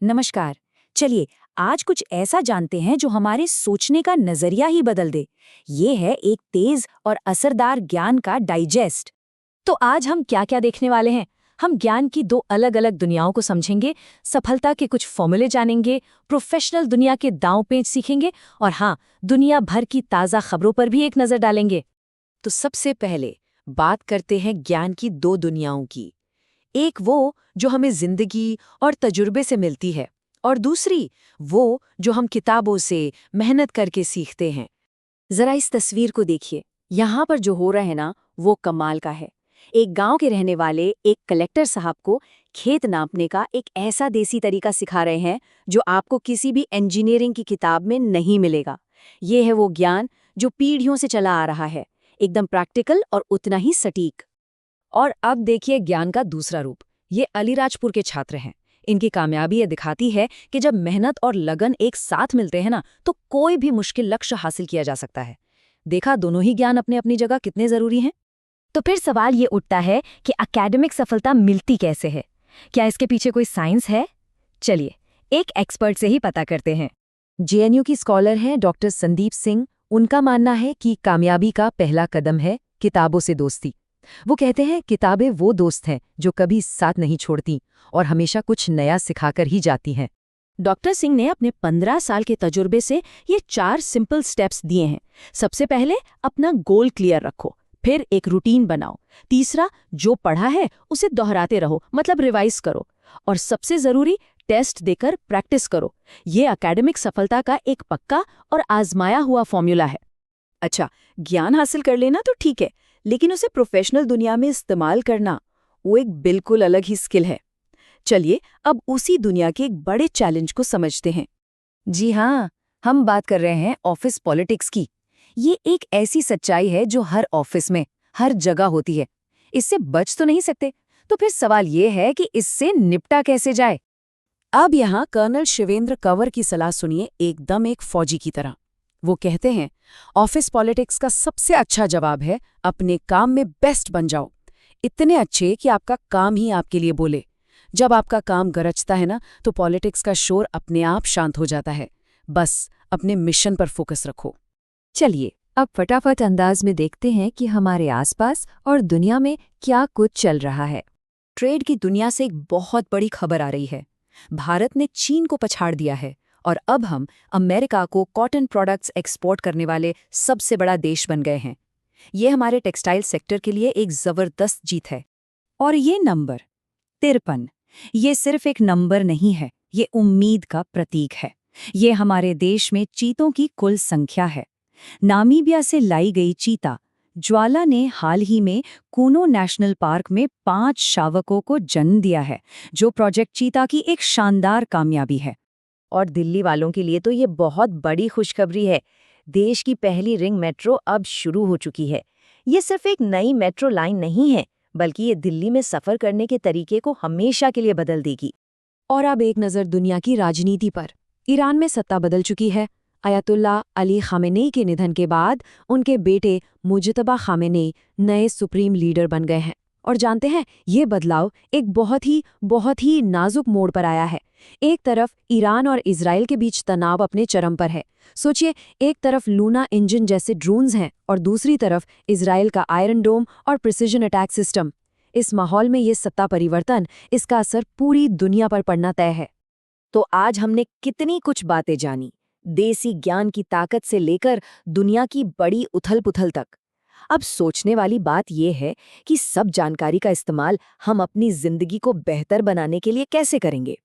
नमस्कार। चलिए, आज कुछ ऐसा जानते हैं जो हमारे सोचने का नजरिया ही बदल दे। ये है एक तेज और असरदार ज्ञान का डाइजेस्ट। तो आज हम क्या क्या देखने वाले हैं? हम ज्ञान की दो अलग अलग दुनियाओं को समझेंगे, सफलता के कुछ फॉर्मूले जानेंगे, प्रोफेशनल दुनिया के दांव पेच सीखेंगे और हाँ, दुनिया भर की ताज़ा खबरों पर भी एक नज़र डालेंगे। तो सबसे पहले बात करते हैं ज्ञान की दो दुनियाओं की। एक वो जो हमें जिंदगी और तजुर्बे से मिलती है, और दूसरी वो जो हम किताबों से मेहनत करके सीखते हैं। जरा इस तस्वीर को देखिए। यहाँ पर जो हो रहा है ना, वो कमाल का है। एक गांव के रहने वाले एक कलेक्टर साहब को खेत नापने का एक ऐसा देसी तरीका सिखा रहे हैं जो आपको किसी भी इंजीनियरिंग की किताब में नहीं मिलेगा। ये है वो ज्ञान जो पीढ़ियों से चला आ रहा है, एकदम प्रैक्टिकल और उतना ही सटीक। और अब देखिए ज्ञान का दूसरा रूप। ये अलीराजपुर के छात्र हैं। इनकी कामयाबी ये दिखाती है कि जब मेहनत और लगन एक साथ मिलते हैं ना, तो कोई भी मुश्किल लक्ष्य हासिल किया जा सकता है। देखा, दोनों ही ज्ञान अपने अपनी जगह कितने जरूरी हैं। तो फिर सवाल ये उठता है कि एकेडमिक सफलता मिलती कैसे है? क्या इसके पीछे कोई साइंस है? चलिए, एक एक्सपर्ट से ही पता करते हैं। जेएनयू की स्कॉलर हैं डॉक्टर संदीप सिंह। उनका मानना है कि कामयाबी का पहला कदम है किताबों से दोस्ती। वो कहते हैं किताबें वो दोस्त हैं जो कभी साथ नहीं छोड़ती और हमेशा कुछ नया सिखाकर ही जाती हैं। डॉक्टर सिंह ने अपने 15 साल के तजुर्बे से ये 4 सिंपल स्टेप्स दिए हैं। सबसे पहले अपना गोल क्लियर रखो, फिर एक रूटीन बनाओ। तीसरा, जो पढ़ा है उसे दोहराते रहो, मतलब रिवाइज करो। और सबसे जरूरी, टेस्ट देकर प्रैक्टिस करो। ये एकेडमिक सफलता का एक पक्का और आजमाया हुआ फॉर्मूला है। अच्छा, ज्ञान हासिल कर लेना तो ठीक है, लेकिन उसे प्रोफेशनल दुनिया में इस्तेमाल करना, वो एक बिल्कुल अलग ही स्किल है। चलिए, अब उसी दुनिया के एक बड़े चैलेंज को समझते हैं। जी हाँ, हम बात कर रहे हैं ऑफिस पॉलिटिक्स की। ये एक ऐसी सच्चाई है जो हर ऑफिस में, हर जगह होती है। इससे बच तो नहीं सकते। तो फिर सवाल ये है कि इससे निपटा कैसे जाए? अब यहाँ कर्नल शिवेंद्र कंवर की सलाह सुनिए, एकदम एक फौजी की तरह। वो कहते हैं, ऑफिस पॉलिटिक्स का सबसे अच्छा जवाब है अपने काम में बेस्ट बन जाओ। इतने अच्छे कि आपका काम ही आपके लिए बोले। जब आपका काम गरजता है ना, तो पॉलिटिक्स का शोर अपने आप शांत हो जाता है। बस अपने मिशन पर फोकस रखो। चलिए, अब फटाफट अंदाज में देखते हैं कि हमारे आसपास और दुनिया में क्या कुछ चल रहा है। ट्रेड की दुनिया से एक बहुत बड़ी खबर आ रही है। भारत ने चीन को पछाड़ दिया है और अब हम अमेरिका को कॉटन प्रोडक्ट्स एक्सपोर्ट करने वाले सबसे बड़ा देश बन गए हैं। ये हमारे टेक्सटाइल सेक्टर के लिए एक जबरदस्त जीत है। और ये नंबर 53, ये सिर्फ एक नंबर नहीं है, ये उम्मीद का प्रतीक है। ये हमारे देश में चीतों की कुल संख्या है। नामीबिया से लाई गई चीता ज्वाला ने हाल ही में कूनो नेशनल पार्क में 5 शावकों को जन्म दिया है, जो प्रोजेक्ट चीता की एक शानदार कामयाबी है। और दिल्ली वालों के लिए तो ये बहुत बड़ी खुशखबरी है। देश की पहली रिंग मेट्रो अब शुरू हो चुकी है। ये सिर्फ एक नई मेट्रो लाइन नहीं है, बल्कि ये दिल्ली में सफर करने के तरीके को हमेशा के लिए बदल देगी। और अब एक नज़र दुनिया की राजनीति पर। ईरान में सत्ता बदल चुकी है। अयतुल्ला अली खामेनेई के निधन के बाद उनके बेटे मुजतबा खामेनेई नए सुप्रीम लीडर बन गए हैं। और जानते हैं, ये बदलाव एक बहुत ही नाजुक मोड़ पर आया है। एक तरफ ईरान और इजराइल के बीच तनाव अपने चरम पर है। सोचिए, एक तरफ लूना इंजन जैसे ड्रोन्स हैं और दूसरी तरफ इजराइल का आयरन डोम और प्रिसिजन अटैक सिस्टम। इस माहौल में ये सत्ता परिवर्तन, इसका असर पूरी दुनिया पर पड़ना तय है। तो आज हमने कितनी कुछ बातें जानी, देसी ज्ञान की ताकत से लेकर दुनिया की बड़ी उथल-पुथल तक। अब सोचने वाली बात यह है कि सब जानकारी का इस्तेमाल हम अपनी जिंदगी को बेहतर बनाने के लिए कैसे करेंगे।